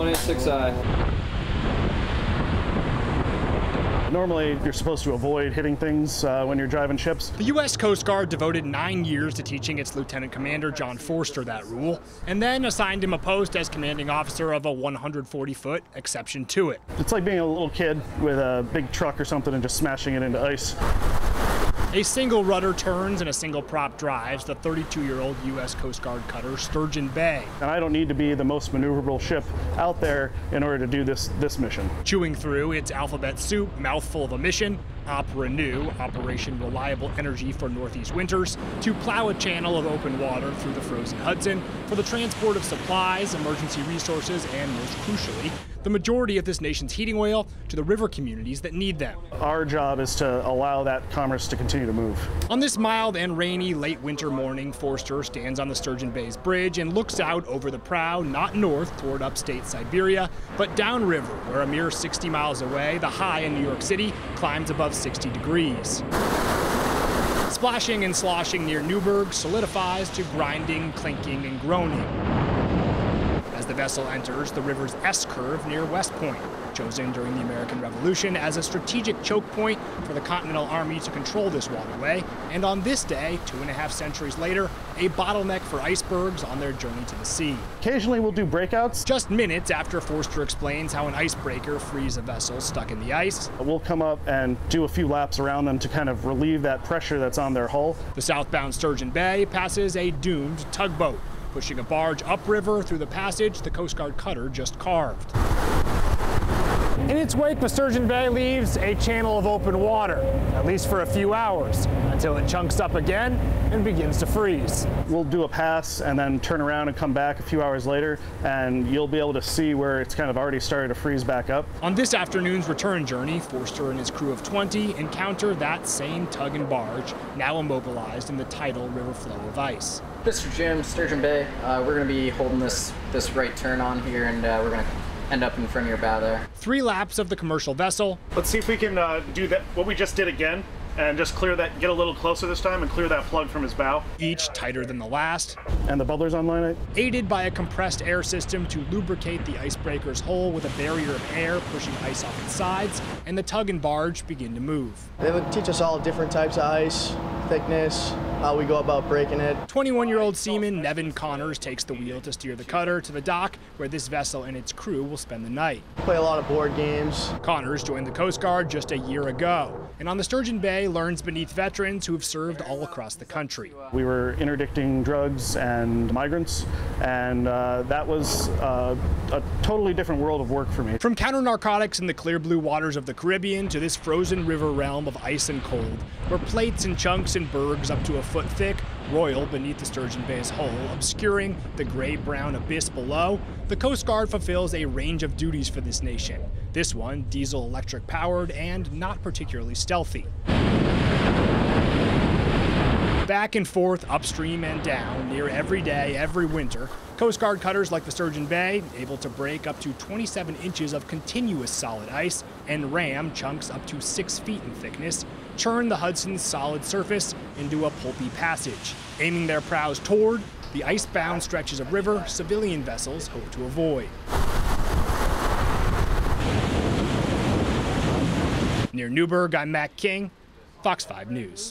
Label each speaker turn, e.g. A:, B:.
A: 186I.
B: Normally, you're supposed to avoid hitting things when you're driving ships.
C: The U.S. Coast Guard devoted 9 years to teaching its Lieutenant Commander John Forster that rule, and then assigned him a post as commanding officer of a 140-foot exception to it.
B: It's like being a little kid with a big truck or something and just smashing it into ice.
C: A single rudder turns and a single prop drives the 32-year-old U.S. Coast Guard cutter Sturgeon Bay.
B: And I don't need to be the most maneuverable ship out there in order to do this mission.
C: Chewing through its alphabet soup, mouthful of a mission, OpRENEW, Operation Reliable Energy for Northeast Winters, to plow a channel of open water through the frozen Hudson for the transport of supplies, emergency resources, and most crucially, the majority of this nation's heating oil to the river communities that need them.
B: Our job is to allow that commerce to continue to move.
C: On this mild and rainy late winter morning, Forster stands on the Sturgeon Bay's bridge and looks out over the prow, not north toward upstate Siberia, but downriver, where a mere 60 miles away, the high in New York City climbs above 60 degrees. Splashing and sloshing near Newburgh solidifies to grinding, clinking, and groaning as the vessel enters the river's S-curve near West Point, chosen during the American Revolution as a strategic choke point for the Continental Army to control this waterway, and on this day, 2.5 centuries later, a bottleneck for icebergs on their journey to the sea.
B: Occasionally we'll do breakouts.
C: Just minutes after Forster explains how an icebreaker frees a vessel stuck in the ice,
B: We'll come up and do a few laps around them to kind of relieve that pressure that's on their hull.
C: the southbound Sturgeon Bay passes a doomed tugboat, pushing a barge upriver through the passage the Coast Guard cutter just carved. In its wake, the Sturgeon Bay leaves a channel of open water, at least for a few hours, until it chunks up again and begins to freeze.
B: We'll do a pass and then turn around and come back a few hours later, and you'll be able to see where it's kind of already started to freeze back up.
C: On this afternoon's return journey, Forster and his crew of 20 encounter that same tug and barge, now immobilized in the tidal river flow of ice.
D: This is Jim, Sturgeon Bay. We're going to be holding this right turn on here, and we're going to end up in front of your bow there.
C: 3 laps of the commercial vessel.
B: Let's see if we can do that, what we just did again, and just clear that, get a little closer this time and clear that plug from his bow.
C: Each tighter than the last.
B: And the bubbler's online.
C: Aided by a compressed air system to lubricate the icebreaker's hull with a barrier of air pushing ice off its sides, and the tug and barge begin to move.
E: They would teach us all different types of ice, thickness, how we go about breaking it.
C: 21-year-old seaman Nevin Connors takes the wheel to steer the cutter to the dock where this vessel and its crew will spend the night.
E: Play a lot of board games.
C: Connors joined the Coast Guard just a year ago, and on the Sturgeon Bay learns beneath veterans who have served all across the country.
B: We were interdicting drugs and migrants, and that was a totally different world of work for me.
C: From counter-narcotics in the clear blue waters of the Caribbean to this frozen river realm of ice and cold, where plates and chunks and bergs up to a foot thick roil beneath the Sturgeon Bay's hull, obscuring the gray-brown abyss below, the Coast Guard fulfills a range of duties for this nation. This one, diesel-electric powered and not particularly stealthy. Back and forth, upstream and down, near every day, every winter, Coast Guard cutters like the Sturgeon Bay, able to break up to 27 inches of continuous solid ice and ram chunks up to 6 feet in thickness, churn the Hudson's solid surface into a pulpy passage, aiming their prows toward the ice-bound stretches of river civilian vessels hope to avoid. Near Newburgh, I'm Matt King, Fox 5 News.